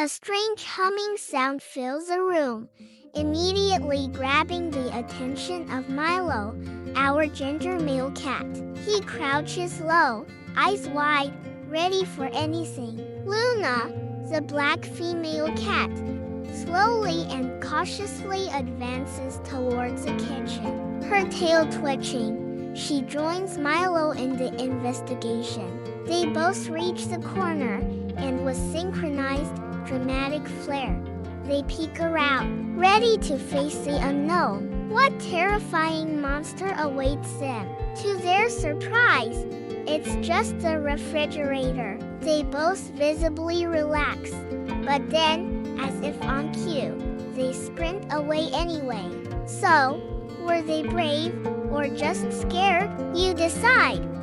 A strange humming sound fills the room, immediately grabbing the attention of Milo, our ginger male cat. He crouches low, eyes wide, ready for anything. Luna, the black female cat, slowly and cautiously advances towards the kitchen. Her tail twitching, she joins Milo in the investigation. They both reach the corner, and with synchronized, dramatic flair, they peek around, ready to face the unknown. What terrifying monster awaits them? To their surprise, it's just the refrigerator. They both visibly relax, but then, as if on cue, they sprint away anyway. So, were they brave or just scared? You decide.